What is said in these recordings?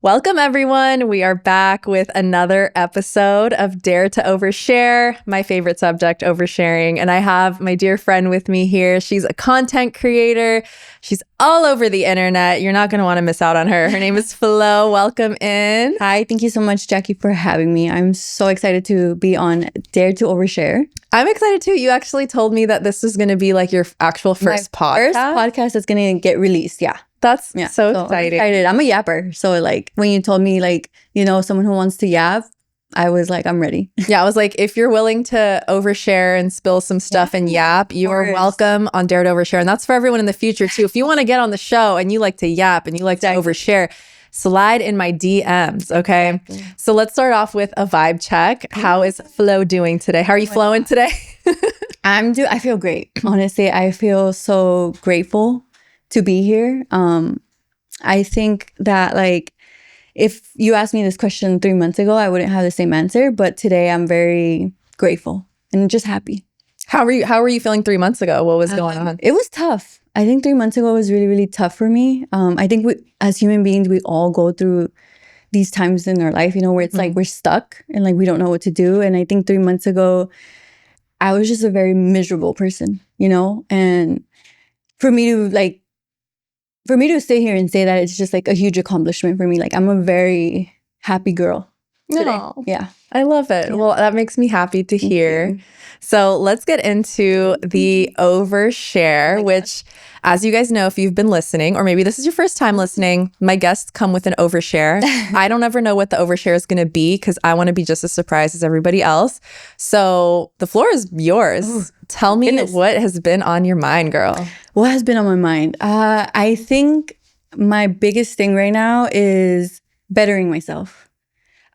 Welcome, everyone. We are back with another episode of Dare to Overshare, my favorite subject, oversharing. And I have my dear friend with me here. She's a content creator. She's all over the internet. You're not going to want to miss out on her. Her name is Flo. Welcome in. Hi, thank you so much, Jackie, for having me. I'm so excited to be on Dare to Overshare. I'm excited too. You actually told me that this is going to be like your actual first podcast. First podcast that's going to get released, yeah. That's so exciting. I'm excited. I'm a yapper. So like when you told me like, you know, someone who wants to yap, I was like, I'm ready. Yeah, I was like, if you're willing to overshare and spill some stuff and yap, you are welcome on Dare to Overshare. And that's for everyone in the future too. If you want to get on the show and you like to yap and you like to overshare, slide in my DMs, okay? Exactly. So let's start off with a vibe check. How is Flo doing today? How are you flowing today? I feel great. Honestly, I feel so grateful to be here. I think that like if you asked me this question 3 months ago, I wouldn't have the same answer. But today I'm very grateful and just happy. How were you feeling 3 months ago? What was going on? It was tough. I think 3 months ago was really, really tough for me. I think as human beings, we all go through these times in our life, you know, where it's like we're stuck and like we don't know what to do. And I think 3 months ago, I was just a very miserable person, you know, and for me to sit here and say that, it's just like a huge accomplishment for me. Like I'm a very happy girl today. No. Yeah. I love it. Yeah. Well, that makes me happy to hear. So let's get into the overshare, which, as you guys know, if you've been listening, or maybe this is your first time listening, my guests come with an overshare. I don't ever know what the overshare is going to be because I want to be just as surprised as everybody else. So the floor is yours. Ooh, tell me what has been on your mind, girl. What has been on my mind? I think my biggest thing right now is bettering myself.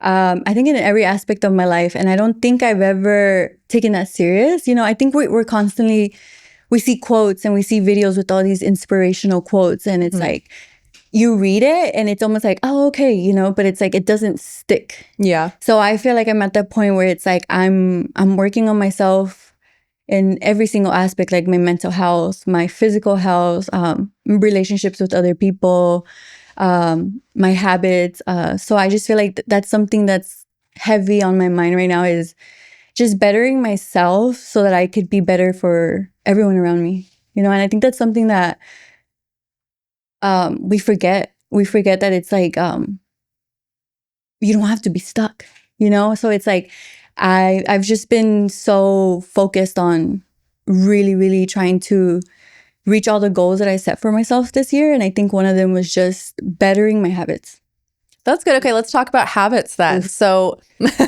I think in every aspect of my life, and I don't think I've ever taken that serious. You know, I think we're constantly, we see quotes and we see videos with all these inspirational quotes, and it's like, you read it and it's almost like, oh, okay, you know, but it's like, it doesn't stick. Yeah. So I feel like I'm at that point where it's like, I'm working on myself in every single aspect, like my mental health, my physical health, relationships with other people, my habits. So I just feel like that's something that's heavy on my mind right now, is just bettering myself so that I could be better for everyone around me, you know. And I think that's something that we forget that it's like you don't have to be stuck, you know. So it's like I've just been so focused on really trying to reach all the goals that I set for myself this year. And I think one of them was just bettering my habits. That's good. Okay, let's talk about habits then. Oof. So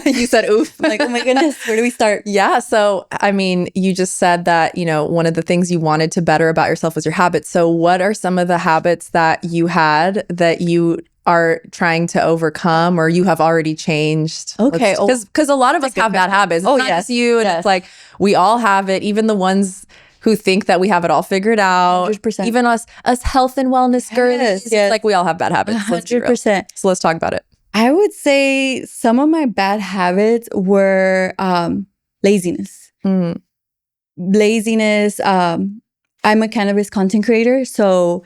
you said oof. I'm like, oh my goodness, where do we start? Yeah. So, I mean, you just said that, you know, one of the things you wanted to better about yourself was your habits. So what are some of the habits that you had that you are trying to overcome or you have already changed? Okay. Because a lot of us have bad habits. It's not just you. And it's like, we all have it, even the ones who think that we have it all figured out. 100%. Even us health and wellness girls. Yes. Like we all have bad habits. 100%. So let's talk about it. I would say some of my bad habits were laziness. Laziness. I'm a cannabis content creator. So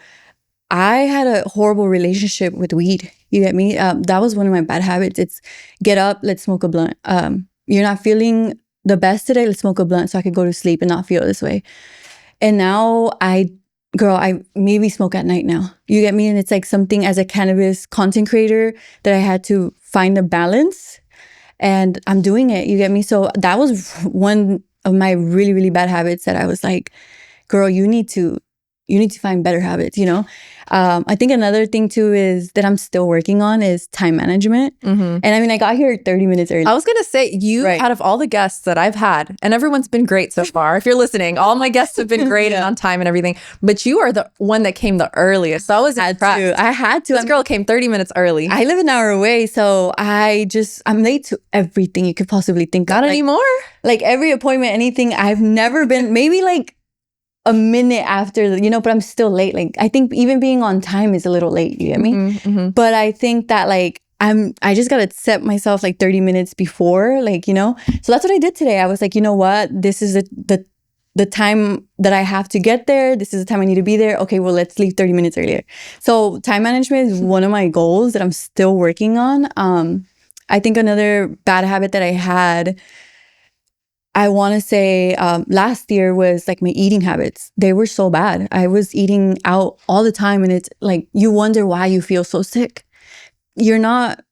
I had a horrible relationship with weed. You get me? That was one of my bad habits. It's get up, let's smoke a blunt. You're not feeling the best today, let's smoke a blunt so I could go to sleep and not feel this way. And now I maybe smoke at night now. You get me? And it's like something as a cannabis content creator that I had to find a balance, and I'm doing it. You get me? So that was one of my really bad habits that I was like, girl, you need to find better habits, you know? I think another thing too is that I'm still working on is time management. And I mean, I got here 30 minutes early. I was going to say, out of all the guests that I've had, and everyone's been great so far. If you're listening, all my guests have been great and on time and everything. But you are the one that came the earliest. So I was impressed. I had to. This girl came 30 minutes early. I live an hour away. So I'm late to everything you could possibly think of. Not anymore? Like every appointment, anything. I've never been, maybe like a minute after, you know, but I'm still late. Like, I think even being on time is a little late, you get me? But I think that like, I just got to set myself like 30 minutes before, like, you know? So that's what I did today. I was like, you know what? This is the the time that I have to get there, this is the time I need to be there. Okay, well, let's leave 30 minutes earlier. So time management is one of my goals that I'm still working on. I think another bad habit that I had, I want to say last year, was like my eating habits. They were so bad. I was eating out all the time, and it's like you wonder why you feel so sick. You're not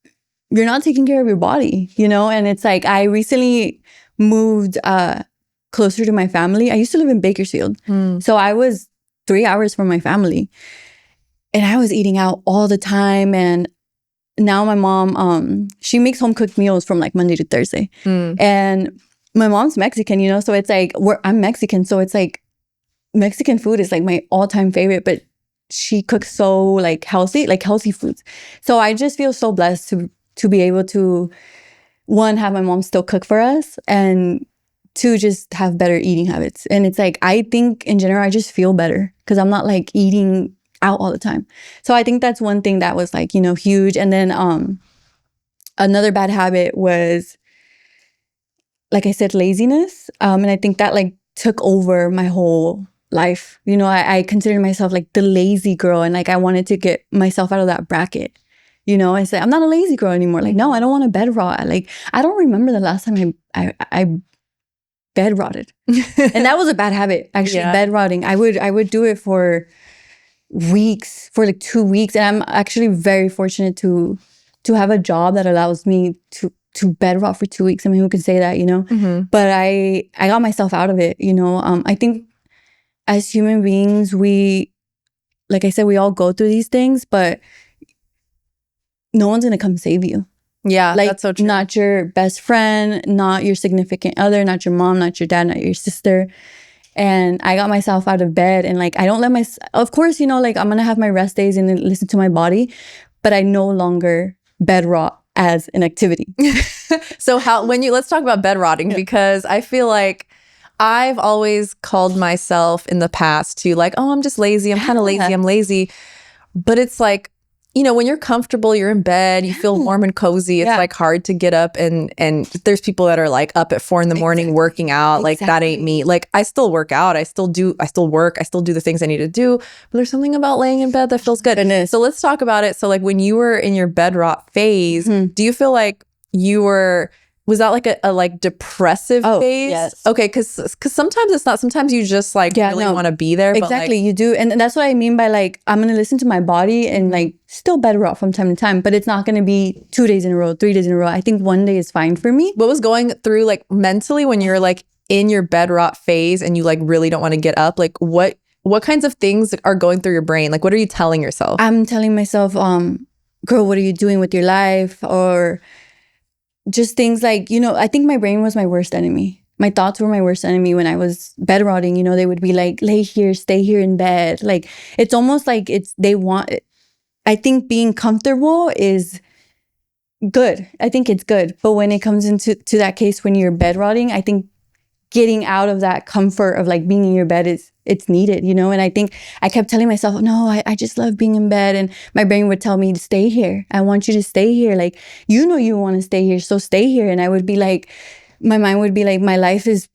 taking care of your body, you know? And it's like I recently moved closer to my family. I used to live in Bakersfield. So I was 3 hours from my family. And I was eating out all the time. And now my mom, she makes home cooked meals from like Monday to Thursday. And my mom's Mexican, you know? So it's like, I'm Mexican. So it's like Mexican food is like my all-time favorite. But she cooks so like healthy foods. So I just feel so blessed to be able to, one, have my mom still cook for us, and two, just have better eating habits. And it's like, I think in general, I just feel better because I'm not like eating out all the time. So I think that's one thing that was like, you know, huge. And then another bad habit was, like I said, laziness. And I think that like took over my whole life. You know, I considered myself like the lazy girl, and like I wanted to get myself out of that bracket. You know, I said, I'm not a lazy girl anymore. Like, no, I don't want to bed rot. Like, I don't remember the last time I bed rotted. And that was a bad habit, actually, bed rotting. I would do it for weeks, for like 2 weeks. And I'm actually very fortunate to have a job that allows me to bed rot for 2 weeks. I mean, who could say that, you know? But I got myself out of it, you know? I think as human beings, like I said, we all go through these things, but no one's going to come save you. Yeah, like, that's so true. Not your best friend, not your significant other, not your mom, not your dad, not your sister. And I got myself out of bed, and like, I don't let of course, you know, like I'm going to have my rest days and then listen to my body, but I no longer bed rot as an activity. So let's talk about bed rotting, because I feel like I've always called myself in the past to like, oh, I'm just lazy. I'm kind of lazy. I'm lazy. But it's like, you know, when you're comfortable, you're in bed, you feel warm and cozy. It's like hard to get up, and there's people that are like up at 4 a.m. working out. Like that ain't me. Like I still work out. I still work. I still do the things I need to do. But there's something about laying in bed that feels good. So let's talk about it. So like when you were in your bed rot phase, do you feel like was that like a like depressive phase? Yes. Okay, because sometimes it's not. Sometimes you just like really want to be there. Exactly, but like, you do. And that's what I mean by like, I'm going to listen to my body and like still bed rot from time to time, but it's not going to be 2 days in a row, 3 days in a row. I think 1 day is fine for me. What was going through like mentally when you're like in your bed rot phase and you like really don't want to get up? Like what kinds of things are going through your brain? Like what are you telling yourself? I'm telling myself, girl, what are you doing with your life? Or just things like, you know, I think my brain was my worst enemy. My thoughts were my worst enemy when I was bed rotting. You know, they would be like, lay here, stay here in bed. Like, it's almost like I think being comfortable is good. I think it's good. But when it comes into that case, when you're bed rotting, I think getting out of that comfort of like being in your bed it's needed, you know? And I think I kept telling myself, no, I just love being in bed. And my brain would tell me to stay here. I want you to stay here. Like, you know, you want to stay here, so stay here. And I would be like, my mind would be like, my life is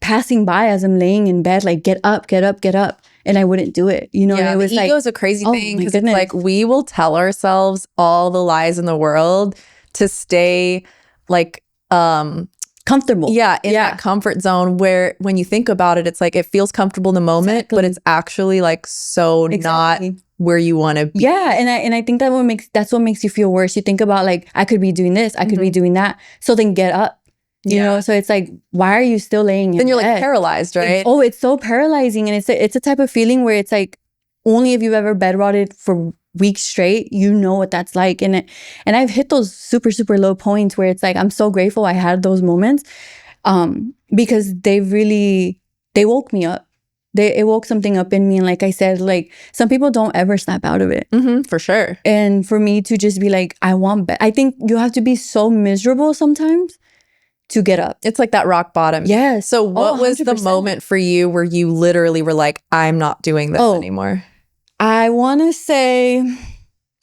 passing by as I'm laying in bed, like, get up, get up, get up. And I wouldn't do it, you know? Yeah, and it was ego is a crazy thing, because it's like we will tell ourselves all the lies in the world to stay like comfortable. Yeah, in that comfort zone where when you think about it, it's like it feels comfortable in the moment, but it's actually like so not where you want to be. Yeah, and I think that's what makes you feel worse. You think about like, I could be doing this, I could be doing that. So then get up. You know, so it's like, why are you still laying in bed? Then you're like paralyzed, right? It's so paralyzing. And it's a type of feeling where it's like, only if you've ever bed rotted for weeks straight, you know what that's like. And I've hit those super, super low points where it's like, I'm so grateful I had those moments, because they woke me up. It woke something up in me. And like I said, like, some people don't ever snap out of it. For sure. And for me to just be like, I want bed. I think you have to be so miserable sometimes to get up. It's like that rock bottom. Yes. So what was the moment for you where you literally were like, I'm not doing this anymore? I want to say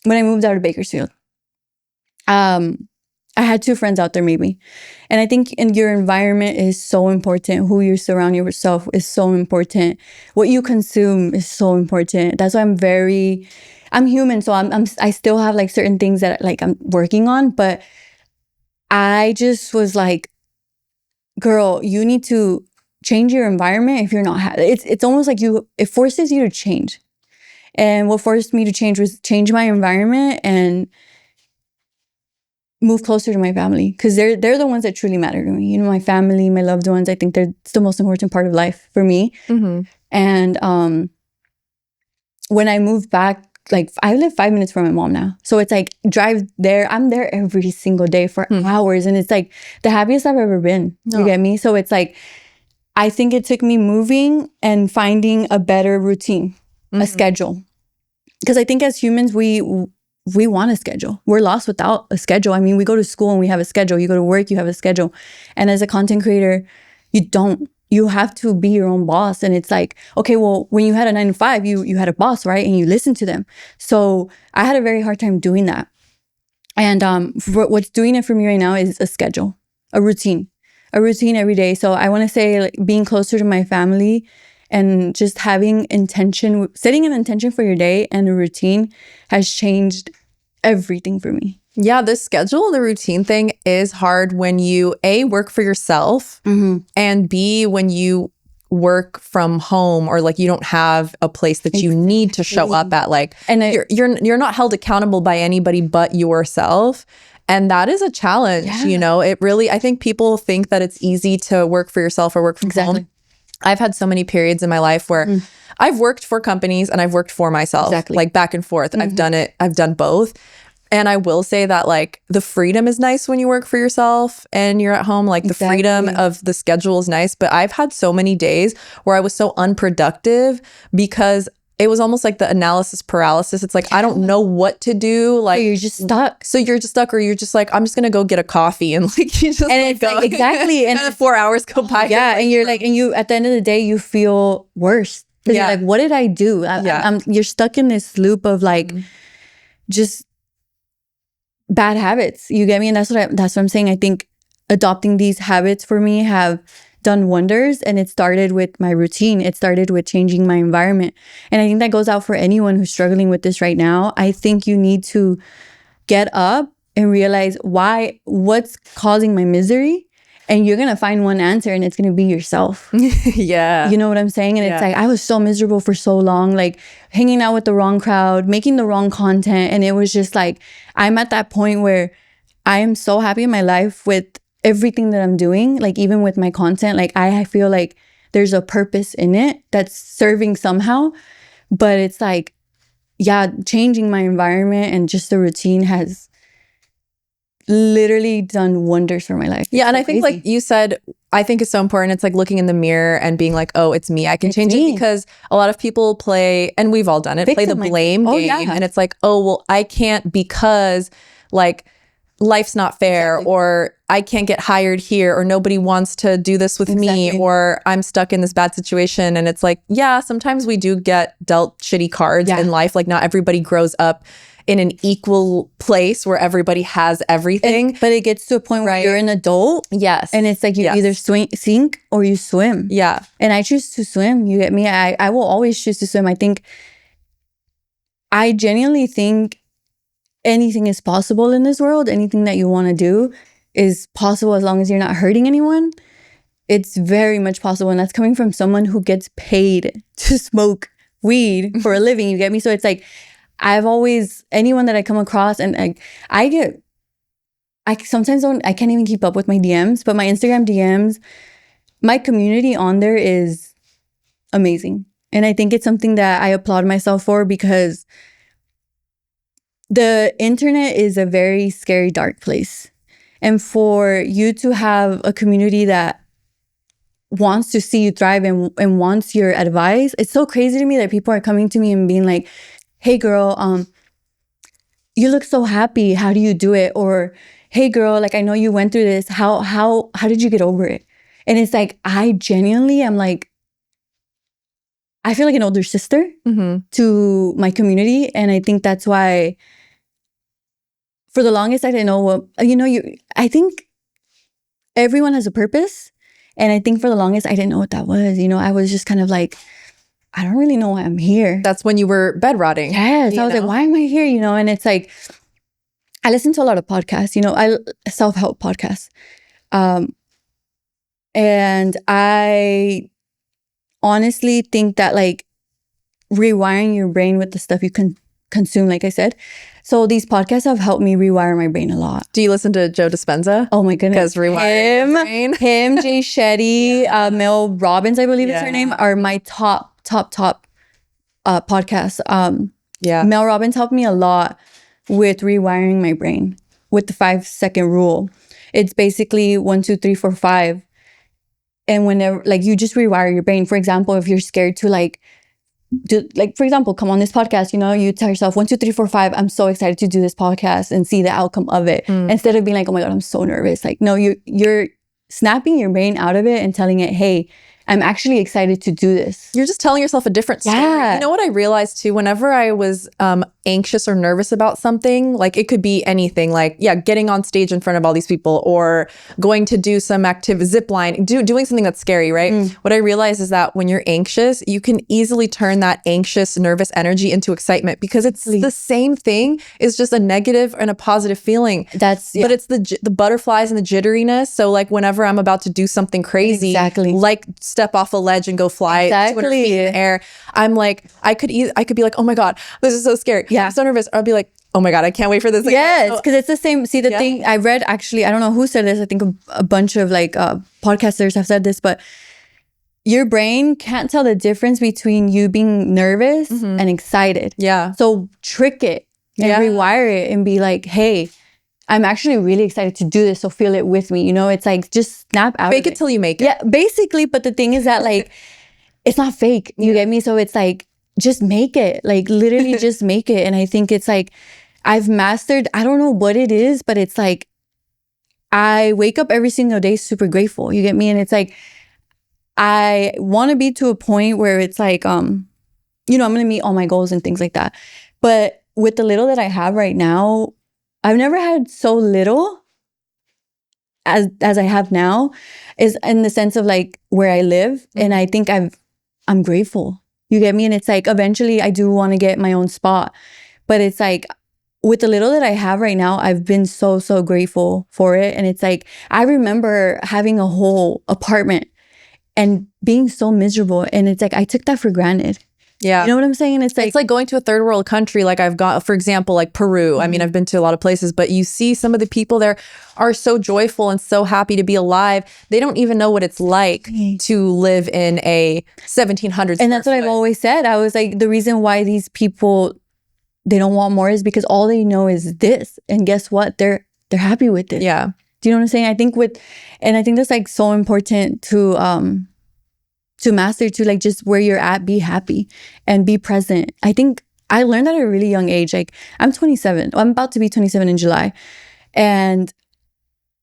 when I moved out of Bakersfield. I had 2 friends out there maybe. And I think in your environment is so important. Who you surround yourself is so important. What you consume is so important. That's why I'm human. So I still have like certain things that like I'm working on, but I just was like, girl, you need to change your environment if you're not it's almost like it forces you to change. And what forced me to change was change my environment and move closer to my family, because they're the ones that truly matter to me. You know, my family, my loved ones, I think it's the most important part of life for me. Mm-hmm. And when I moved back, like I live 5 minutes from my mom now. So it's like drive there. I'm there every single day for hours. And it's like the happiest I've ever been. No. You get me? So it's like, I think it took me moving and finding a better routine, a schedule. Because I think as humans, we want a schedule. We're lost without a schedule. I mean, we go to school and we have a schedule. You go to work, you have a schedule. And as a content creator, you don't. You have to be your own boss. And it's like, okay, well, when you had a 9 to 5, you had a boss, right? And you listened to them. So I had a very hard time doing that. And what's doing it for me right now is a schedule, a routine every day. So I want to say like being closer to my family and just having intention, setting an intention for your day and a routine has changed everything for me. Yeah, the schedule and the routine thing is hard when you A, work for yourself, and B, when you work from home, or like you don't have a place that you need to show up at, like, and you're not held accountable by anybody but yourself. And that is a challenge, you know. It really, I think people think that it's easy to work for yourself or work from home. I've had so many periods in my life where I've worked for companies and I've worked for myself, like back and forth. I've done both. And I will say that like the freedom is nice when you work for yourself and you're at home, like the freedom of the schedule is nice. But I've had so many days where I was so unproductive because it was almost like the analysis paralysis. It's like, I don't know what to do. Like, you're just stuck. So you're just stuck, or you're just like, I'm just going to go get a coffee. And like, you just and it's go. Like, exactly. And 4 hours go by. Yeah. And you're like, and you, at the end of the day, you feel worse. You're like, what did I do? You're stuck in this loop of like, just bad habits. You get me? And that's what I'm saying. I think adopting these habits for me have done wonders, and it started with my routine. It started with changing my environment. And I think that goes out for anyone who's struggling with this right now. I think you need to get up and realize what's causing my misery. And you're going to find one answer, and it's going to be yourself. Yeah. You know what I'm saying? And it's like, I was so miserable for so long, like hanging out with the wrong crowd, making the wrong content. And it was just like, I'm at that point where I am so happy in my life with everything that I'm doing. Like even with my content, like I feel like there's a purpose in it that's serving somehow. But it's like, changing my environment and just the routine has literally done wonders for my life. Yeah. And I think like you said, I think it's so important. It's like looking in the mirror and being like, oh, it's me. I can change it, because a lot of people play, and we've all done it, play the blame game. And it's like, oh, well, I can't because like life's not fair, or I can't get hired here, or nobody wants to do this with me, or I'm stuck in this bad situation. And it's like, yeah, sometimes we do get dealt shitty cards in life. Like not everybody grows up in an equal place where everybody has everything. But it gets to a point where you're an adult. Yes. And it's like you either sink or you swim. Yeah. And I choose to swim. You get me? I will always choose to swim. I genuinely think anything is possible in this world. Anything that you want to do is possible as long as you're not hurting anyone. It's very much possible. And that's coming from someone who gets paid to smoke weed for a living. You get me? So it's like, anyone that I come across, and I sometimes I can't even keep up with my DMs, but my Instagram DMs, my community on there is amazing. And I think it's something that I applaud myself for, because the internet is a very scary, dark place. And for you to have a community that wants to see you thrive and wants your advice, it's so crazy to me that people are coming to me and being like, hey girl, you look so happy. How do you do it? Or, hey girl, like I know you went through this. How did you get over it? And it's like, I genuinely am like, I feel like an older sister to my community. And I think that's why for the longest, I didn't know what, I think everyone has a purpose. And I think for the longest, I didn't know what that was. I was just kind of like, I don't really know why I'm here. That's when you were bed rotting. Yes. I was like, why am I here? And it's like, I listen to a lot of podcasts, self-help podcasts. And I honestly think that like rewiring your brain with the stuff you can consume, like I said. So these podcasts have helped me rewire my brain a lot. Do you listen to Joe Dispenza? Oh my goodness. Because rewiring him, Jay Shetty, Mel Robbins, I believe is her name, are my top podcasts. Mel Robbins helped me a lot with rewiring my brain with the 5-second rule. It's basically 1, 2, 3, 4, 5. And whenever, like, you just rewire your brain. For example, if you're scared to for example, come on this podcast, you tell yourself 1, 2, 3, 4, 5. I'm so excited to do this podcast and see the outcome of it. Instead of being like, oh my God, I'm so nervous. Like, no, you're snapping your brain out of it and telling it, hey, I'm actually excited to do this. You're just telling yourself a different story. Yeah. You know what I realized too? Whenever I was anxious or nervous about something, like it could be anything, like, getting on stage in front of all these people or going to do some zip line, doing something that's scary, right? What I realized is that when you're anxious, you can easily turn that anxious, nervous energy into excitement because it's the same thing. It's just a negative and a positive feeling. But it's the butterflies and the jitteriness. So like whenever I'm about to do something crazy, like step off a ledge and go fly 200 feet in the air, I'm like, I could be like, oh my God, this is so scary. I'm so nervous. Or I'll be like, oh my God, I can't wait for this. Yes, because it's the same. See, the thing I read, actually, I don't know who said this. I think a bunch of podcasters have said this, but your brain can't tell the difference between you being nervous and excited. So trick it and rewire it and be like, hey, I'm actually really excited to do this. So feel it with me. It's like, just snap out. Fake it till you make it. Yeah, basically. But the thing is that like, it's not fake. You get me? So it's like, just make it. Like literally just make it. And I think it's like, I've mastered, I don't know what it is, but it's like, I wake up every single day super grateful. You get me? And it's like, I want to be to a point where it's like, I'm going to meet all my goals and things like that. But with the little that I have right now, I've never had so little as I have now, is in the sense of like where I live. And I think I'm grateful. You get me? And it's like, eventually I do want to get my own spot. But it's like, with the little that I have right now, I've been so, so grateful for it. And it's like, I remember having a whole apartment and being so miserable. And it's like, I took that for granted. Yeah. You know what I'm saying? It's like going to a third world country. Like I've got, for example, like Peru. I mean, I've been to a lot of places, but you see some of the people there are so joyful and so happy to be alive. They don't even know what it's like to live in a 1700s. And that's what I've always said. I was like, the reason why these people, they don't want more is because all they know is this. And guess what? They're happy with it. Yeah. Do you know what I'm saying? I think that's like so important to master, to like just where you're at, be happy and be present. I think I learned that at a really young age. Like I'm 27. I'm about to be 27 in July. And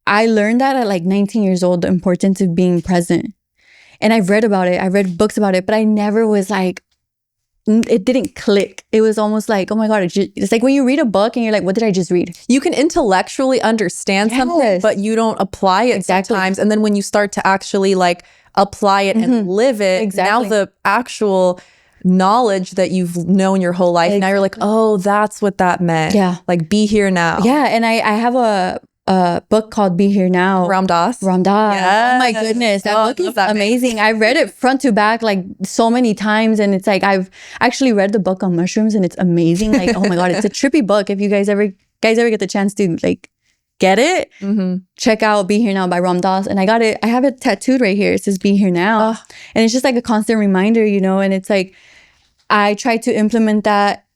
I learned that at like 19 years old, the importance of being present. And I've read about it. I read books about it, but I never was like, it didn't click. It was almost like, oh my God, it's like when you read a book and you're like, what did I just read? You can intellectually understand something, but you don't apply it sometimes. And then when you start to actually like apply it and live it, now the actual knowledge that you've known your whole life, now you're like, oh, that's what that meant. Yeah. Like be here now. Yeah. And I have a book called Be Here Now. Ram Dass. Yes. Oh my goodness. That book is amazing. I read it front to back like so many times. And it's like, I've actually read the book on mushrooms and it's amazing. Like, oh my God, it's a trippy book. If you guys ever get the chance to like get it, check out Be Here Now by Ram Dass. And I have it tattooed right here. It says Be Here Now. And it's just like a constant reminder, and it's like, I try to implement that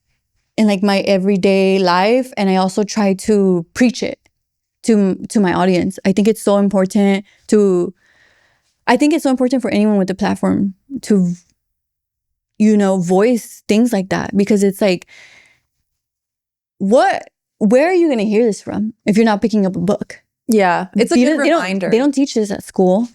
in like my everyday life. And I also try to preach it to my audience. I think it's so important for anyone with the platform to, voice things like that, because it's like, where are you going to hear this from if you're not picking up a book? Yeah. It's a good reminder. They don't teach this at school.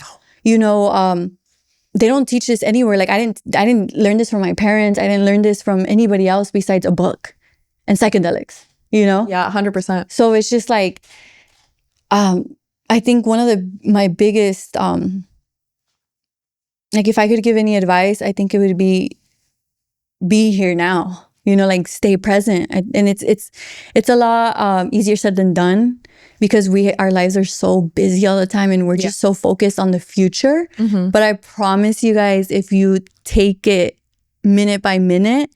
They don't teach this anywhere. Like I didn't learn this from my parents. I didn't learn this from anybody else besides a book and psychedelics. you know? Yeah, 100%. So it's just like, I think one of my biggest, like if I could give any advice, I think it would be here now, you know, like stay present. And it's a lot easier said than done because our lives are so busy all the time and we're just so focused on the future. But I promise you guys, if you take it minute by minute,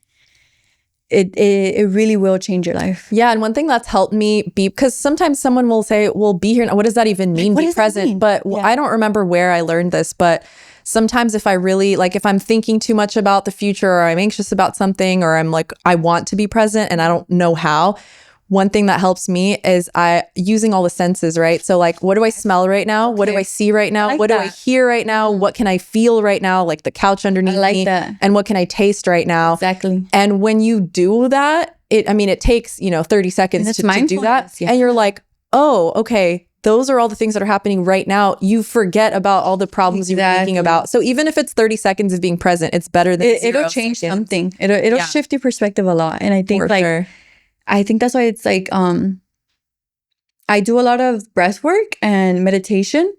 it really will change your life. Yeah. And one thing that's helped me be, because sometimes someone will say, well, be here. What does that even mean? What be does that present. mean? But Yeah. I don't remember where I learned this, but sometimes if I really like, if I'm thinking too much about the future or I'm anxious about something, or I'm like, I want to be present and I don't know how, one thing that helps me is using all the senses, right? So like, what do I smell right now? What do I see right now? like what do that. I hear right now? What can I feel right now? Like the couch underneath like me. that. And what can I taste right now? Exactly. And when you do that, it takes, 30 seconds to do that. mindfulness, yeah. And you're like, oh, okay, those are all the things that are happening right now. You forget about all the problems you were thinking about. So even if it's 30 seconds of being present, it's better than it'll change something. It'll shift your perspective a lot. And I think I think that's why it's like, I do a lot of breath work and meditation,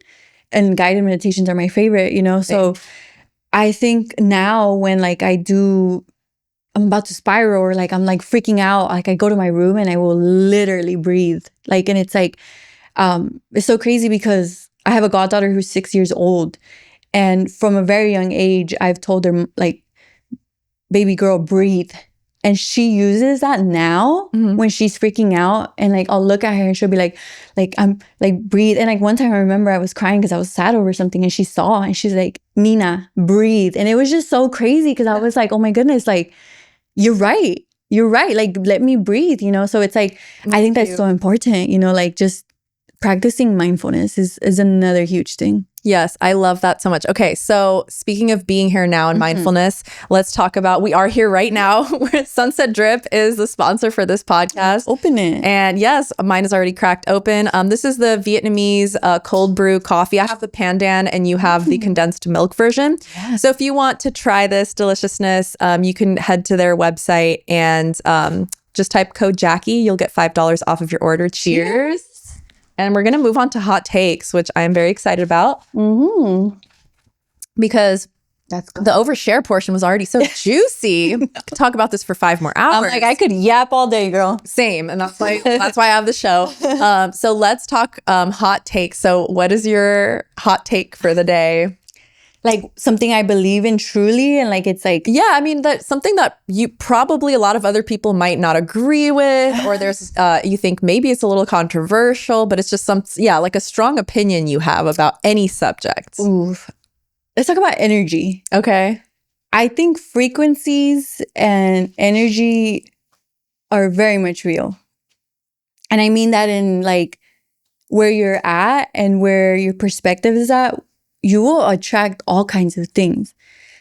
and guided meditations are my favorite, you know? So I think now when like I'm about to spiral or like I'm like freaking out, like I go to my room and I will literally breathe. Like, and it's like, it's so crazy because I have a goddaughter who's 6 years old. And from a very young age, I've told her like, baby girl, breathe. And she uses that now when she's freaking out. And like, I'll look at her and she'll be like, I'm like, breathe. And like one time I remember I was crying because I was sad over something and she saw and she's like, Nina, breathe. And it was just so crazy because I was like, oh my goodness, like, you're right. You're right. Like, let me breathe, you know? So it's like, I think that's so important, you know, like just practicing mindfulness is another huge thing. Yes, I love that so much. Okay, so speaking of being here now and mindfulness, let's talk about, we are here right now. Sunset Drip is the sponsor for this podcast. Open it. And yes, mine is already cracked open. This is the Vietnamese cold brew coffee. I have the pandan and you have the condensed milk version. Yes. So if you want to try this deliciousness, you can head to their website and just type code Jackie. You'll get $5 off of your order. Cheers. And we're going to move on to hot takes, which I'm very excited about. Because the overshare portion was already so juicy. Could talk about this for 5 more hours. I'm like, I could yap all day, girl. Same. And that's why I have the show. So let's talk hot takes. So what is your hot take for the day? Like something I believe in truly, and like it's like, yeah, I mean, that's something that you probably a lot of other people might not agree with, or there's you think maybe it's a little controversial, but it's just like a strong opinion you have about any subject. Oof. Let's talk about energy. Okay. I think frequencies and energy are very much real. And I mean that in like where you're at and where your perspective is at, you will attract all kinds of things.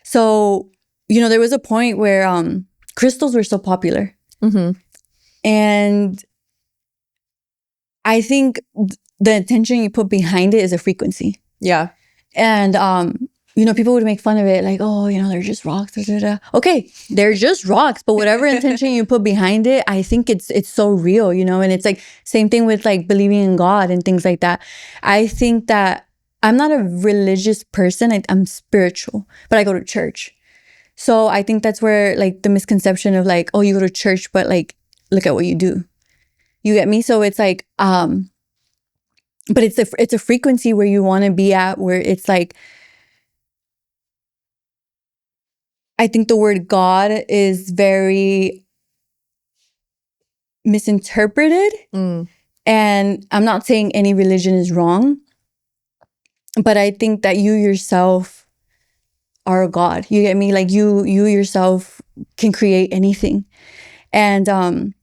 So, you know, there was a point where crystals were so popular. And I think the intention you put behind it is a frequency. Yeah. And, you know, people would make fun of it like, oh, you know, they're just rocks. Da, da, da. Okay, they're just rocks. But whatever intention you put behind it, I think it's so real, you know, and it's like same thing with like believing in God and things like that. I think that I'm not a religious person. I'm spiritual, but I go to church. So I think that's where like the misconception of like, oh, you go to church, but like, look at what you do. You get me? So it's like, but it's a frequency where you want to be at, where it's like, I think the word God is very misinterpreted. And I'm not saying any religion is wrong, but I think that you yourself are a God. You get me? Like you yourself can create anything. And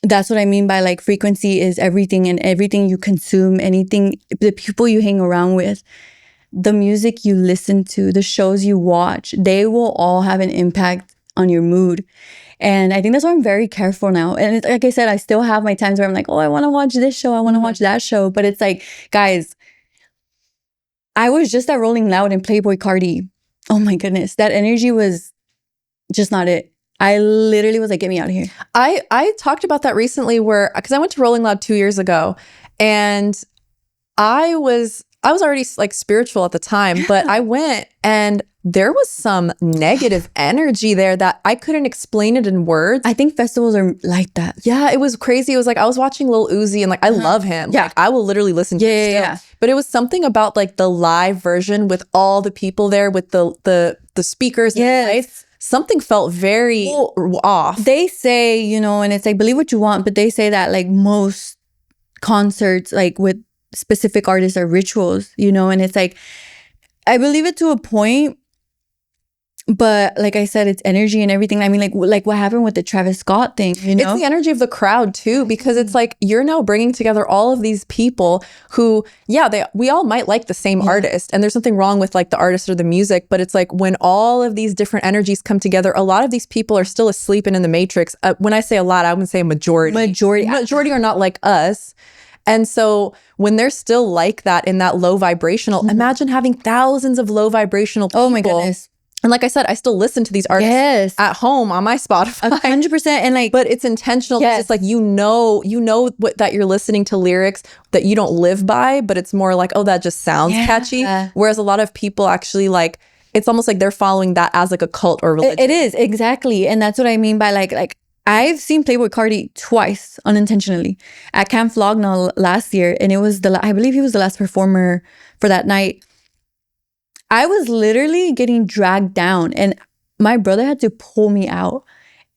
that's what I mean by like frequency is everything, and everything you consume, anything, the people you hang around with, the music you listen to, the shows you watch, they will all have an impact on your mood. And I think that's why I'm very careful now. And it's, like I said, I still have my times where I'm like, oh, I want to watch this show. I want to watch that show. But it's like, guys, I was just at Rolling Loud and Playboy Cardi. Oh my goodness. That energy was just not it. I literally was like, get me out of here. I talked about that recently because I went to Rolling Loud 2 years ago, and I was already like spiritual at the time, but I went and there was some negative energy there that I couldn't explain it in words. I think festivals are like that. Yeah, it was crazy. It was like I was watching Lil Uzi and like I love him. Yeah. Like I will literally listen to him still. Yeah. But it was something about like the live version with all the people there with the speakers and the lights. Something felt very off. They say, you know, and it's like, believe what you want, but they say that like most concerts like with specific artists are rituals, you know, and it's like, I believe it to a point, but like I said, it's energy and everything. I mean, like what happened with the Travis Scott thing, you know? It's the energy of the crowd too, because it's like you're now bringing together all of these people who, we all might like the same artist, and there's nothing wrong with like the artist or the music, but it's like when all of these different energies come together, a lot of these people are still asleep and in the matrix. When I say a lot, I wouldn't say a majority. Majority are not like us. And so when they're still like that in that low vibrational, imagine having thousands of low vibrational people. Oh my goodness. And like I said, I still listen to these artists at home on my Spotify. 100%. And like, but it's intentional. Yes. It's like, you know that you're listening to lyrics that you don't live by, but it's more like, oh, that just sounds catchy. Whereas a lot of people actually like, it's almost like they're following that as like a cult or religion. It is, exactly. And that's what I mean by like, I've seen Playboi Carti twice unintentionally at Camp Flogna last year. And it was I believe he was the last performer for that night. I was literally getting dragged down and my brother had to pull me out.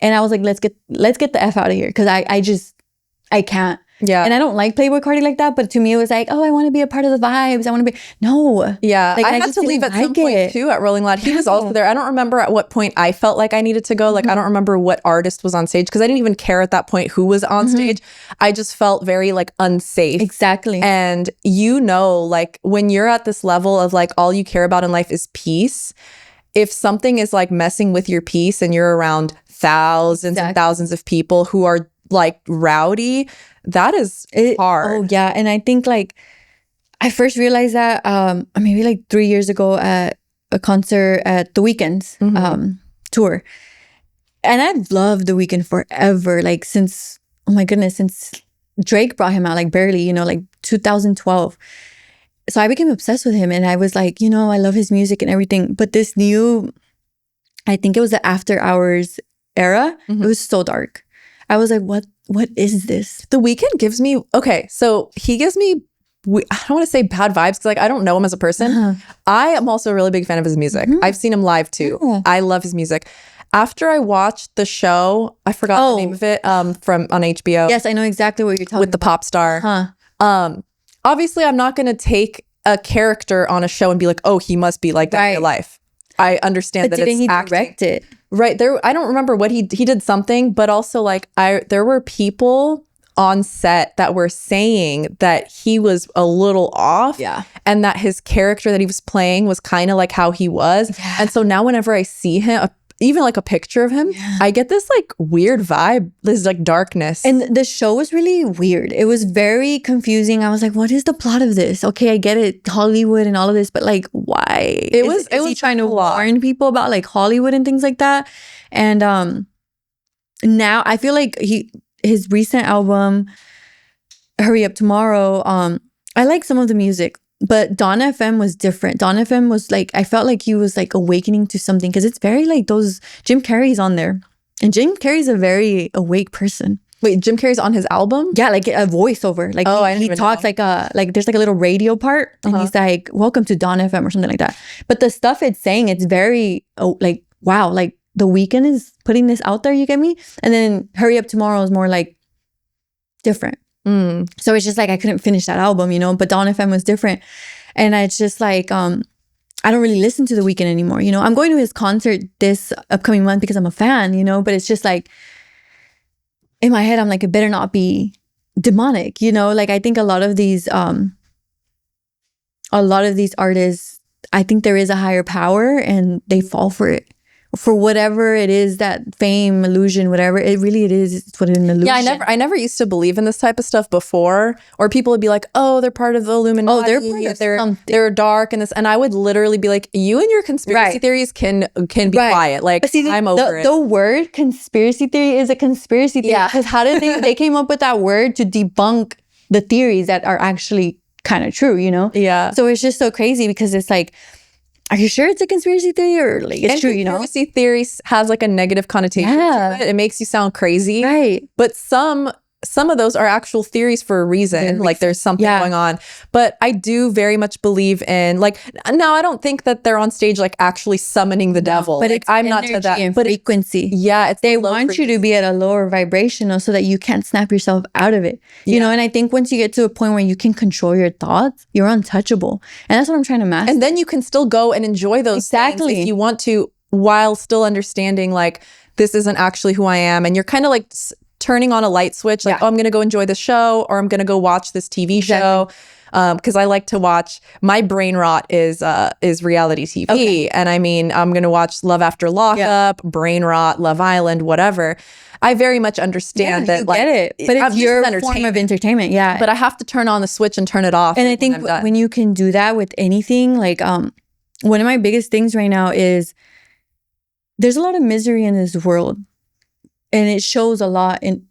And I was like, let's get the F out of here. Cause I can't. Yeah. And I don't like Playboi Carti like that. But to me, it was like, oh, I want to be a part of the vibes. I want to be, no. Yeah. Like, I had to leave at some point too at Rolling Loud. He was also there. I don't remember at what point I felt like I needed to go. Like, I don't remember what artist was on stage because I didn't even care at that point who was on stage. I just felt very like unsafe. Exactly. And you know, like when you're at this level of like all you care about in life is peace, if something is like messing with your peace and you're around thousands and thousands of people who are like rowdy, that is hard. Oh yeah. And I think like I first realized that maybe like 3 years ago at a concert at The Weeknd's tour. And I've loved The Weeknd forever, like since Drake brought him out, like barely, you know, like 2012. So I became obsessed with him and I was like, you know, I love his music and everything. But this new, I think it was the After Hours era, it was so dark. I was like, what is this? The Weeknd gives me, so he gives me, I don't want to say bad vibes because like I don't know him as a person. I am also a really big fan of his music. I've seen him live too. I love his music. After I watched the show, I forgot the name of it, from on HBO. Yes, I know exactly what you're talking with the pop star. Obviously, I'm not going to take a character on a show and be like, oh, he must be like that in real life. I understand that it's acting. Direct it? Right there, I don't remember what he did something, but also like there were people on set that were saying that he was a little off, and that his character that he was playing was kind of like how he was, and so now whenever I see him, even like a picture of him, I get this like weird vibe, this like darkness. And the show was really weird. It was very confusing. I was like, what is the plot of this? Okay, I get it, Hollywood and all of this, but like, why? Is he trying to warn people about like Hollywood and things like that? And now I feel like his recent album, Hurry Up Tomorrow, I like some of the music. But Dawn FM was different. Dawn FM was like, I felt like he was like awakening to something because it's very like those, Jim Carrey's on there. And Jim Carrey's a very awake person. Wait, Jim Carrey's on his album? Yeah, like a voiceover. Like he talks like there's like a little radio part and he's like, welcome to Dawn FM or something like that. But the stuff it's saying, it's very like, wow, like The Weeknd is putting this out there, you get me? And then Hurry Up Tomorrow is more like different. So it's just like I couldn't finish that album, you know, but Dawn FM was different. And it's just like I don't really listen to The Weeknd anymore, you know. I'm going to his concert this upcoming month because I'm a fan, you know, but it's just like in my head I'm like, it better not be demonic, you know. Like I think a lot of these artists, I think there is a higher power and they fall for it. for whatever it is, that fame, illusion, whatever it really it's what an illusion. Yeah, I never used to believe in this type of stuff before, or people would be like, "Oh, they're part of the Illuminati. Oh, they're part of something. They're dark and this," and I would literally be like, "You and your conspiracy theories can be quiet. Like, I'm over it." The word conspiracy theory is a conspiracy theory. Yeah, because how did they came up with that word to debunk the theories that are actually kind of true, you know? Yeah. So it's just so crazy because it's like, are you sure it's a conspiracy theory or like it's true, you know? Conspiracy theories has like a negative connotation to it. It makes you sound crazy. Right. But some of those are actual theories for a reason. Like there's something going on. But I do very much believe in, like, now I don't think that they're on stage like actually summoning the devil. But like, I'm not to that. And but frequency. They want you to be at a lower vibrational so that you can't snap yourself out of it. You know, and I think once you get to a point where you can control your thoughts, you're untouchable. And that's what I'm trying to master. And then you can still go and enjoy those things if you want to, while still understanding like, this isn't actually who I am. And you're kind of like turning on a light switch, like, oh, I'm going to go enjoy the show, or I'm going to go watch this TV show. Because I like to watch, my brain rot is reality TV. And I mean, I'm going to watch Love After Lockup, Brain Rot, Love Island, whatever. I very much understand that. Like, get it. But it's your form of entertainment. Yeah. But I have to turn on the switch and turn it off. And I think when you can do that with anything, like one of my biggest things right now is there's a lot of misery in this world. And it shows a lot in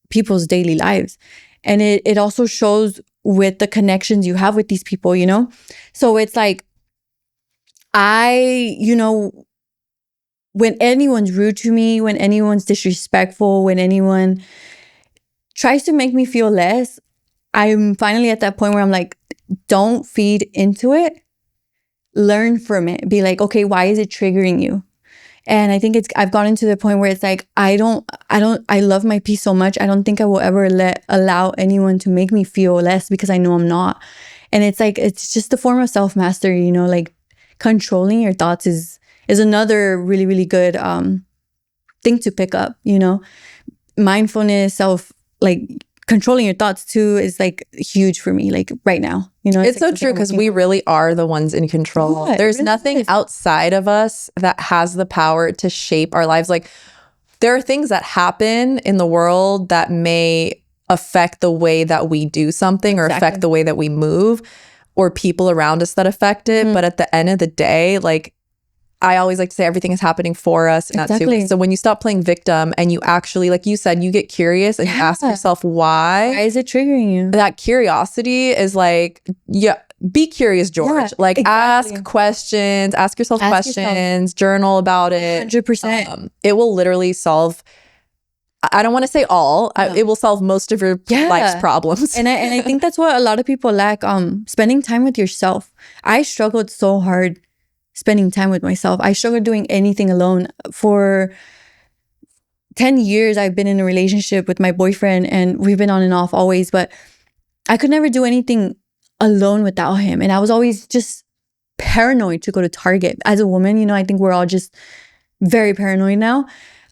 people's daily lives. And it also shows with the connections you have with these people, you know? So it's like, you know, when anyone's rude to me, when anyone's disrespectful, when anyone tries to make me feel less, I'm finally at that point where I'm like, don't feed into it. Learn from it. Be like, okay, why is it triggering you? And I think I've gotten to the point where it's like, I love my peace so much. I don't think I will ever allow anyone to make me feel less because I know I'm not. And it's like, it's just a form of self-mastery, you know, like controlling your thoughts is another really, really good thing to pick up, you know. Mindfulness, like controlling your thoughts too is like huge for me, like right now, you know. It's like so true because we really are the ones in control. There's nothing outside of us that has the power to shape our lives. Like there are things that happen in the world that may affect the way that we do something or affect the way that we move, or people around us that affect it. But at the end of the day, like I always like to say everything is happening for us. And not to us. So when you stop playing victim and you actually, like you said, you get curious and you ask yourself why. Why is it triggering you? That curiosity is like, be curious, George. Like ask questions, ask yourself questions, journal about it. 100%. It will literally solve, I don't want to say all, it will solve most of your life's problems. And I think that's what a lot of people lack, spending time with yourself. I struggled so hard spending time with myself. I struggled doing anything alone. For 10 years, I've been in a relationship with my boyfriend and we've been on and off always, but I could never do anything alone without him. And I was always just paranoid to go to Target. As a woman, you know, I think we're all just very paranoid now.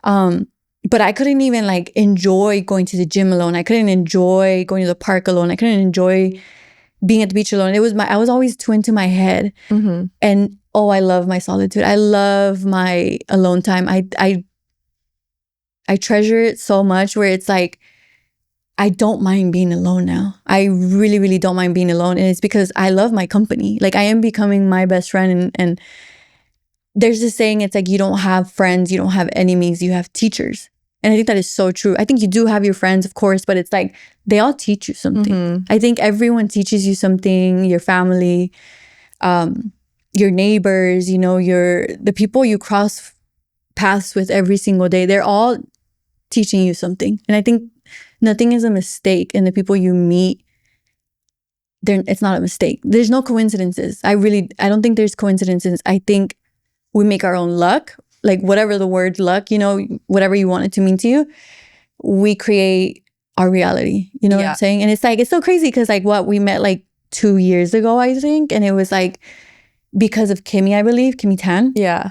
But I couldn't even like enjoy going to the gym alone. I couldn't enjoy going to the park alone. I couldn't enjoy being at the beach alone. I was always too into my head. And I love my solitude. I love my alone time. I treasure it so much where it's like, I don't mind being alone now. I really, really don't mind being alone. And it's because I love my company. Like I am becoming my best friend. And there's this saying, it's like, you don't have friends, you don't have enemies, you have teachers. And I think that is so true. I think you do have your friends, of course, but it's like, they all teach you something. I think everyone teaches you something, your family, your neighbors, you know, the people you cross paths with every single day, they're all teaching you something. And I think nothing is a mistake. And the people you meet, it's not a mistake. There's no coincidences. I don't think there's coincidences. I think we make our own luck, like whatever the word luck, you know, whatever you want it to mean to you, we create our reality. You know what I'm saying? And it's like, it's so crazy because like we met like 2 years ago, I think. And it was like, because of Kimmy, I believe, Kimmy Tan. Yeah.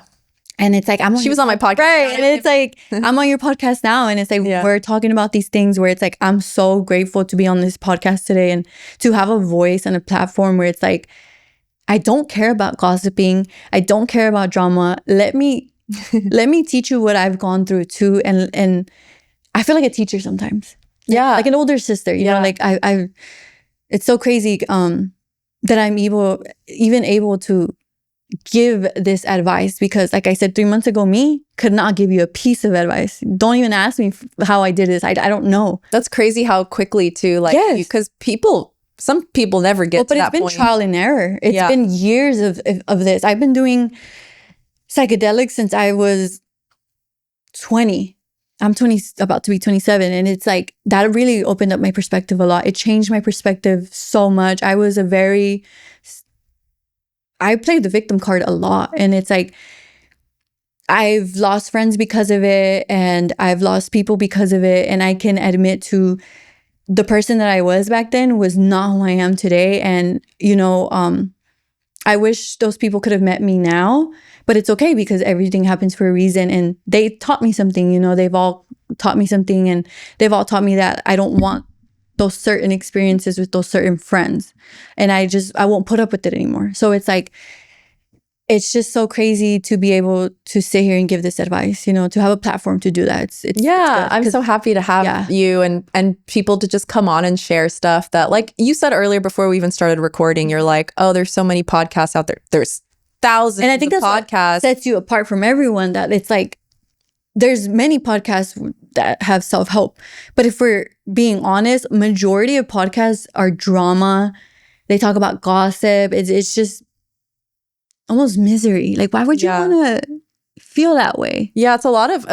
And it's like, she was on my podcast. Right. And it's like, I'm on your podcast now. And it's like, we're talking about these things where it's like, I'm so grateful to be on this podcast today and to have a voice and a platform where it's like, I don't care about gossiping. I don't care about drama. Let me let me teach you what I've gone through too. And I feel like a teacher sometimes. Yeah. Like an older sister, you know, like I it's so crazy that I'm even able to give this advice, because like I said, 3 months ago, me could not give you a piece of advice. Don't even ask me how I did this. I don't know. That's crazy how quickly too, like, because some people never get to that point. But it's been trial and error. It's been years of this. I've been doing psychedelics since I was 20. I'm 20, about to be 27. And it's like, that really opened up my perspective a lot. It changed my perspective so much. I played the victim card a lot. And it's like, I've lost friends because of it. And I've lost people because of it. And I can admit to the person that I was back then was not who I am today. And, you know, I wish those people could have met me now, but it's okay because everything happens for a reason. And they taught me something, you know, they've all taught me something, and they've all taught me that I don't want those certain experiences with those certain friends. And I won't put up with it anymore. So it's like, it's just so crazy to be able to sit here and give this advice, you know, to have a platform to do that. I'm so happy to have you and people to just come on and share stuff that, like you said earlier before we even started recording, you're like, oh, there's so many podcasts out there. There's thousands and I think of that's podcasts. What sets you apart from everyone, that it's like, there's many podcasts that have self-help. But if we're being honest, majority of podcasts are drama. They talk about gossip. It's just almost misery. Like, why would you want to feel that way? Yeah, it's a lot of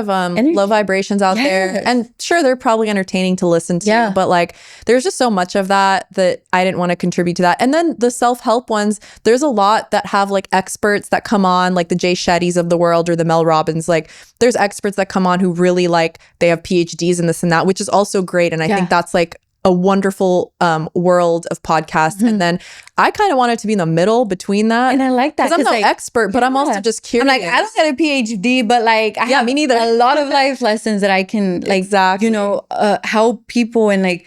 low vibrations out there. And sure, they're probably entertaining to listen to, but like, there's just so much of that I didn't want to contribute to that. And then the self-help ones, there's a lot that have like experts that come on, like the Jay Shettys of the world or the Mel Robbins. Like, there's experts that come on who really, like, they have PhDs in this and that, which is also great. And I think that's like a wonderful world of podcasts. And then I kind of wanted to be in the middle between that. And I like that. Because I'm no expert, but I'm also just curious. I'm like, I don't get a PhD, but like, I have me neither. A lot of life lessons that I can, like, you know, help people and like,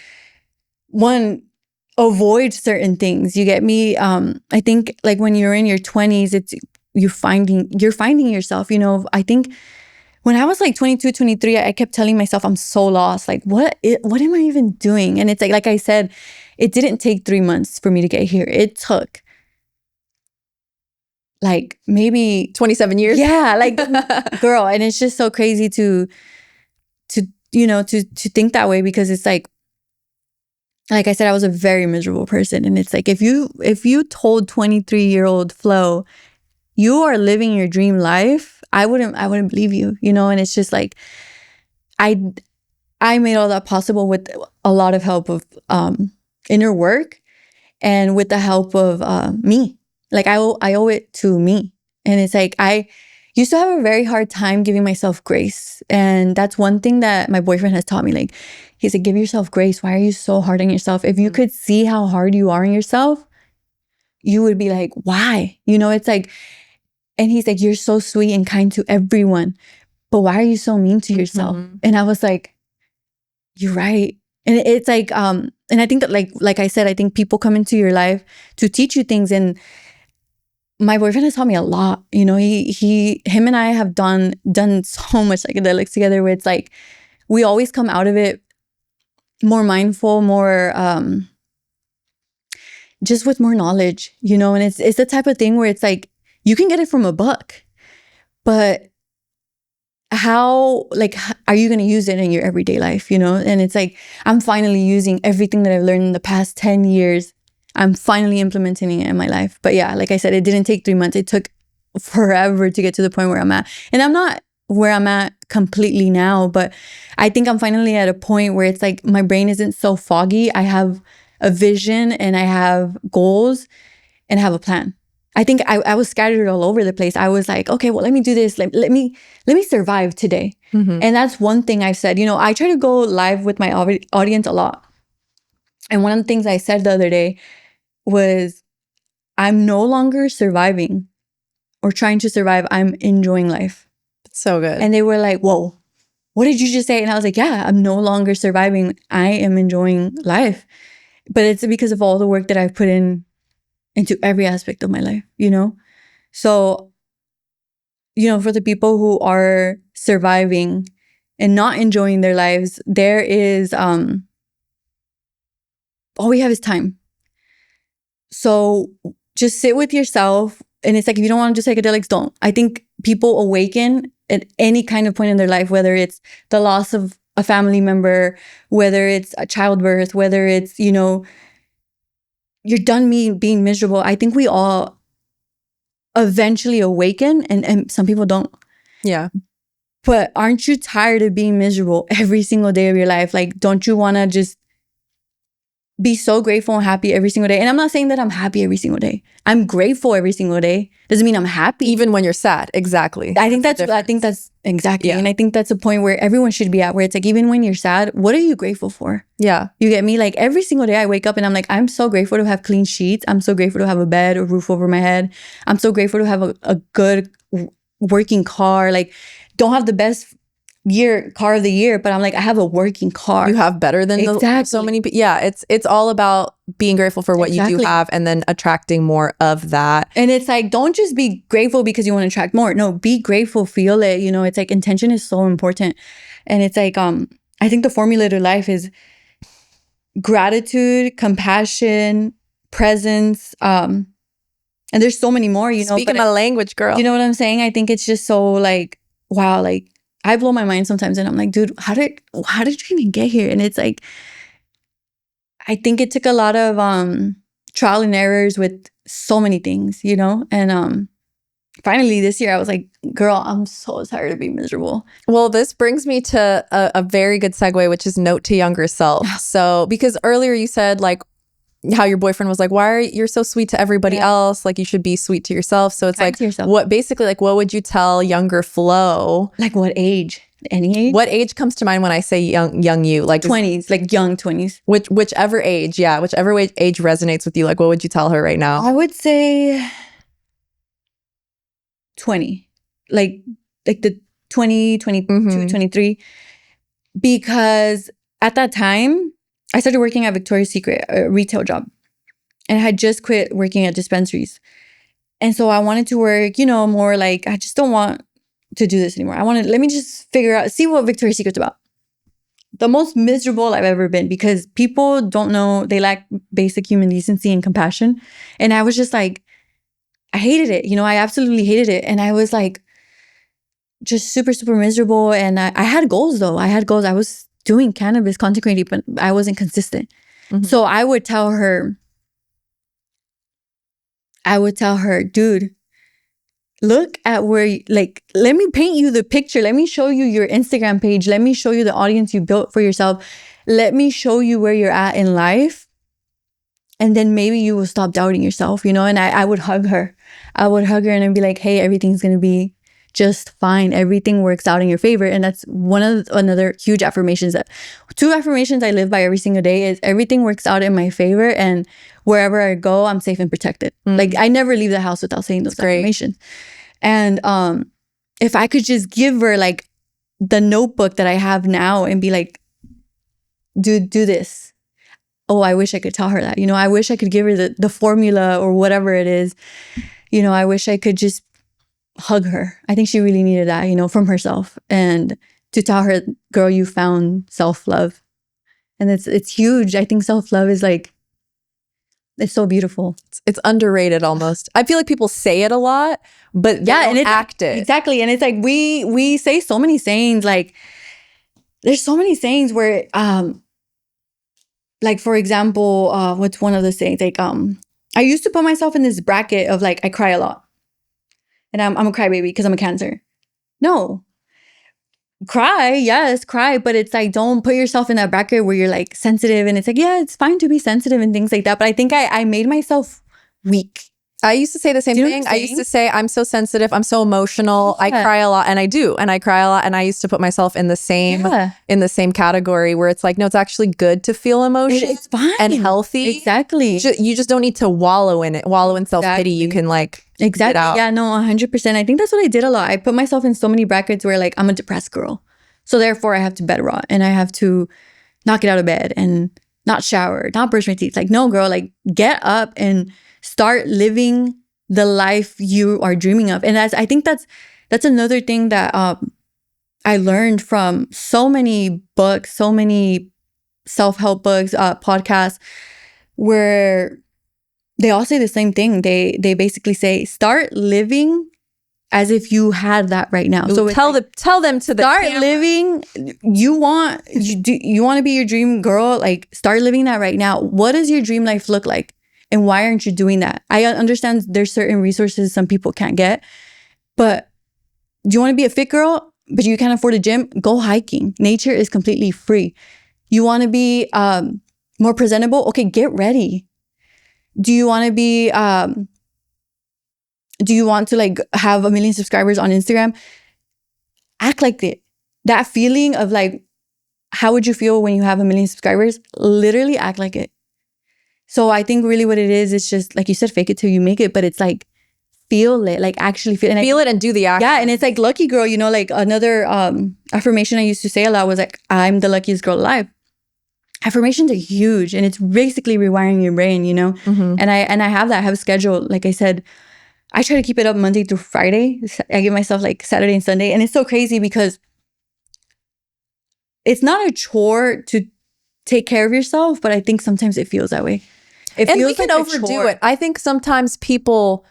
avoid certain things. You get me? I think like when you're in your 20s, it's you're finding yourself, you know. I think when I was like 22, 23, I kept telling myself, I'm so lost. Like, what am I even doing? And it's like I said, it didn't take 3 months for me to get here. It took like maybe 27 years. Yeah, like, girl. And it's just so crazy to you know, to think that way, because it's like I said, I was a very miserable person. And it's like, if you told 23-year-old Flo, you are living your dream life, I wouldn't believe you, you know. And it's just like, I made all that possible with a lot of help of inner work and with the help of me. Like, I owe it to me. And it's like, I used to have a very hard time giving myself grace. And that's one thing that my boyfriend has taught me. Like, he said, give yourself grace. Why are you so hard on yourself? If you could see how hard you are on yourself, you would be like, why? You know, it's like, and he's like, you're so sweet and kind to everyone, but why are you so mean to yourself? And I was like, you're right. And it's like, and I think that like I said, I think people come into your life to teach you things. And my boyfriend has taught me a lot. You know, him and I have done so much psychedelics together, where it's like, we always come out of it more mindful, more, just with more knowledge, you know. And it's the type of thing where it's like, you can get it from a book, but how are you going to use it in your everyday life, you know? And it's like, I'm finally using everything that I've learned in the past 10 years. I'm finally implementing it in my life. But yeah, like I said, it didn't take 3 months. It took forever to get to the point where I'm at. And I'm not where I'm at completely now, but I think I'm finally at a point where it's like, my brain isn't so foggy. I have a vision and I have goals and I have a plan. I think I was scattered all over the place. I was like, okay, well, let me do this. Let me survive today. And that's one thing I've said. You know, I try to go live with my audience a lot. And one of the things I said the other day was, I'm no longer surviving or trying to survive. I'm enjoying life. So good. And they were like, whoa, what did you just say? And I was like, yeah, I'm no longer surviving. I am enjoying life. But it's because of all the work that I've put into every aspect of my life, you know? So for the people who are surviving and not enjoying their lives, there is all we have is time. So just sit with yourself. And it's like, if you don't want to do psychedelics, don't. I think people awaken at any kind of point in their life, whether it's the loss of a family member, whether it's a childbirth, whether it's, you're done being miserable. I think we all eventually awaken, and some people don't. Yeah. But aren't you tired of being miserable every single day of your life? Like, don't you want to just be so grateful and happy every single day? And I'm not saying that I'm happy every single day. I'm grateful every single day. Doesn't mean I'm happy. Even when you're sad. Exactly. I think that's exactly. Yeah. And I think that's a point where everyone should be at, where it's like, even when you're sad, what are you grateful for? Yeah. You get me? Like, every single day I wake up and I'm like, I'm so grateful to have clean sheets. I'm so grateful to have a bed, a roof over my head. I'm so grateful to have a good working car. Like, don't have the best car of the year, but I'm like, I have a working car. You have better than so many. Yeah, it's all about being grateful for what you do have, and then attracting more of that. And it's like, don't just be grateful because you want to attract more. No, be grateful, feel it. It's like, intention is so important. And it's like, I think the formula to life is gratitude, compassion, presence, and there's so many more. Speaking my language, girl. You know what I'm saying? I think it's just so like, wow, like, I blow my mind sometimes, and I'm like, dude, how did you even get here? And it's like, I think it took a lot of trial and errors with so many things, and finally this year I was like, girl, I'm so tired of being miserable. Well, this brings me to a very good segue, which is note to younger self. So, because earlier you said like how your boyfriend was like, why are you're so sweet to everybody else? Like, you should be sweet to yourself. So it's like, what would you tell younger Flo? Like, what age? Any age? What age comes to mind when I say young you? Like 20s, like young 20s. Whichever age, whichever age resonates with you. Like, what would you tell her right now? I would say 20, like the 20, 22, 23, because at that time I started working at Victoria's Secret, a retail job, and I had just quit working at dispensaries. And so I wanted to work, more like, I just don't want to do this anymore. Let me just see what Victoria's Secret's about. The most miserable I've ever been, because people don't know, they lack basic human decency and compassion. And I was just like, I hated it. I absolutely hated it. And I was like, just super, super miserable. And I had goals though. I was doing cannabis, content creating, but I wasn't consistent. Mm-hmm. So I would tell her, dude, look at where, let me paint you the picture. Let me show you your Instagram page. Let me show you the audience you built for yourself. Let me show you where you're at in life. And then maybe you will stop doubting yourself, and I would hug her. I would hug her and I'd be like, hey, everything's going to be just fine. Everything works out in your favor. And that's another huge affirmations. 2 affirmations I live by every single day is everything works out in my favor, and wherever I go, I'm safe and protected. Like, I never leave the house without saying those affirmations. And if I could just give her like the notebook that I have now and be like, do this. Oh, I wish I could tell her that. I wish I could give her the formula or whatever it is. I wish I could just hug her. I think she really needed that, from herself, and to tell her, girl, you found self-love. And it's huge. I think self-love is like, it's so beautiful. It's underrated almost. I feel like people say it a lot, but they don't act it. Exactly. And it's like, we say so many sayings, like, there's so many sayings where, like, for example, what's one of the sayings? Like, I used to put myself in this bracket of like, I cry a lot. And I'm a crybaby because I'm a Cancer. No. Cry, yes, cry. But it's like, don't put yourself in that bracket where you're like sensitive. And it's like, yeah, it's fine to be sensitive and things like that. But I think I made myself weak. I used to say the same thing. I used to say, I'm so sensitive. I'm so emotional. Yeah. I cry a lot. And I do. And I cry a lot. And I used to put myself in the same category where it's like, no, it's actually good to feel emotion. It's fine. And healthy. Exactly. You just don't need to wallow in it. Wallow in self-pity. You can like exactly. Get out. Yeah, no, 100%. I think that's what I did a lot. I put myself in so many brackets where like, I'm a depressed girl. So therefore I have to bed rot and I have to not get out of bed and not shower, not brush my teeth. Like, no, girl, like, get up and start living the life you are dreaming of. And I think that's that's another thing that I learned from so many books, so many self-help books, podcasts, where they all say the same thing. They basically say, start living as if you had that right now. So tell them to start living. You want to be your dream girl? Like, start living that right now. What does your dream life look like? And why aren't you doing that? I understand there's certain resources some people can't get, but do you want to be a fit girl, but you can't afford a gym? Go hiking. Nature is completely free. You want to be more presentable? Okay, get ready. Do you want to be do you want to like have 1 million subscribers on Instagram? Act like it. That feeling of like, how would you feel when you have 1 million subscribers? Literally act like it. So I think really what it is just like you said, fake it till you make it, but it's like, feel it, like actually feel it and do the action. Yeah, and it's like lucky girl, you know, like another affirmation I used to say a lot was like, I'm the luckiest girl alive. Affirmations are huge, and it's basically rewiring your brain, you know. Mm-hmm. And I have a schedule. Like I said, I try to keep it up Monday through Friday. I give myself like Saturday and Sunday. And it's so crazy because it's not a chore to take care of yourself, but I think sometimes it feels that way. And we can overdo it. I think sometimes people,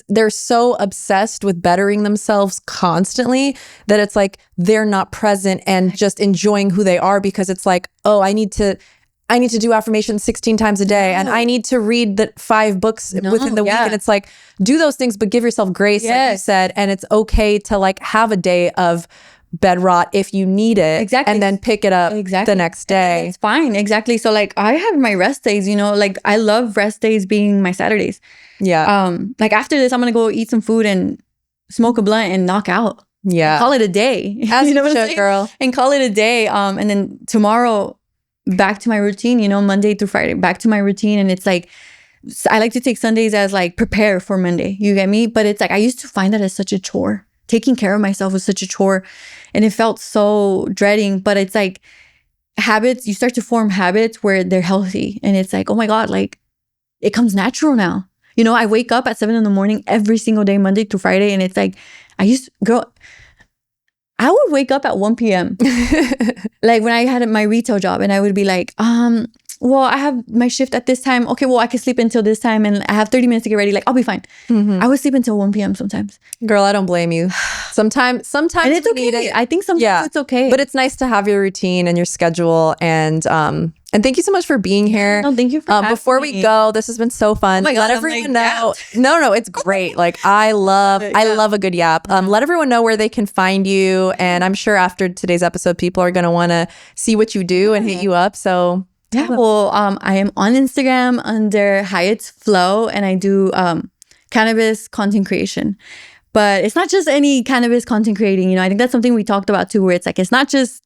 they're so obsessed with bettering themselves constantly that it's like they're not present and just enjoying who they are, because it's like, oh, I need to do affirmations 16 times a day, and I need to read the 5 books within the week. And it's like, do those things, but give yourself grace, like you said. And it's okay to like have a day of bed rot if you need it. Exactly. And then pick it up the next day. It's fine. Exactly. So like I have my rest days, you know, like I love rest days being my Saturdays. Yeah. Like after this, I'm going to go eat some food and smoke a blunt and knock out. Yeah. Call it a day. As you know you what I'm should, saying? girl. And call it a day. And then tomorrow, back to my routine, you know, Monday through Friday, back to my routine. And it's like, I like to take Sundays as like prepare for Monday. You get me? But it's like, I used to find that as such a chore. Taking care of myself was such a chore, and it felt so dreading. But it's like habits, you start to form habits where they're healthy. And it's like, oh my God, like it comes natural now. You know, I wake up at 7 a.m. every single day, Monday through Friday. And it's like, I would wake up at 1 p.m. Like when I had my retail job, and I would be like, well, I have my shift at this time. Okay, well, I can sleep until this time, and I have 30 minutes to get ready. Like, I'll be fine. Mm-hmm. I would sleep until 1 p.m. sometimes. Girl, I don't blame you. Sometimes And it's okay. I think sometimes it's okay. But it's nice to have your routine and your schedule. And thank you so much for being here. No, thank you for having before me. we go, this has been so fun. Oh my God, let everyone know. No, it's great. Like I love a good yap. Let everyone know where they can find you. And I'm sure after today's episode, people are going to want to see what you do and hit you up. So yeah, well, I am on Instagram under Hyatt's Flow, and I do cannabis content creation. But it's not just any cannabis content creating. You know, I think that's something we talked about too, where it's like, it's not just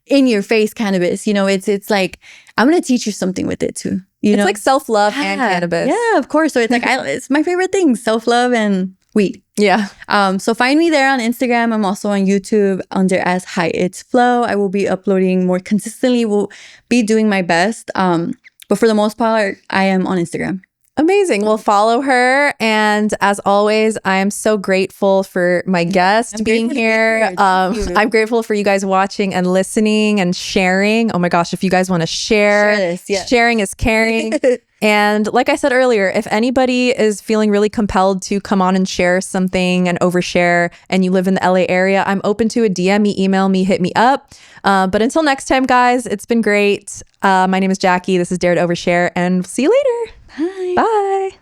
in your face cannabis. You know, it's like, I'm going to teach you something with it too. You know, it's like self-love and cannabis. Yeah, of course. So it's like, it's my favorite thing, self-love and weed. Yeah. So find me there on Instagram. I'm also on YouTube under as Hyatt's Flow. I will be uploading more consistently. Will be doing my best. But for the most part, I am on Instagram. Amazing. Well, follow her. And as always, I am so grateful for my guest being here. I'm grateful for you guys watching and listening and sharing. Oh my gosh, if you guys want to share sharing is caring. And like I said earlier, if anybody is feeling really compelled to come on and share something and overshare, and you live in the LA area, I'm open to a DM me, email me, hit me up. But until next time, guys, it's been great. My name is Jackie. This is Dare to Overshare, and see you later. Bye. Bye.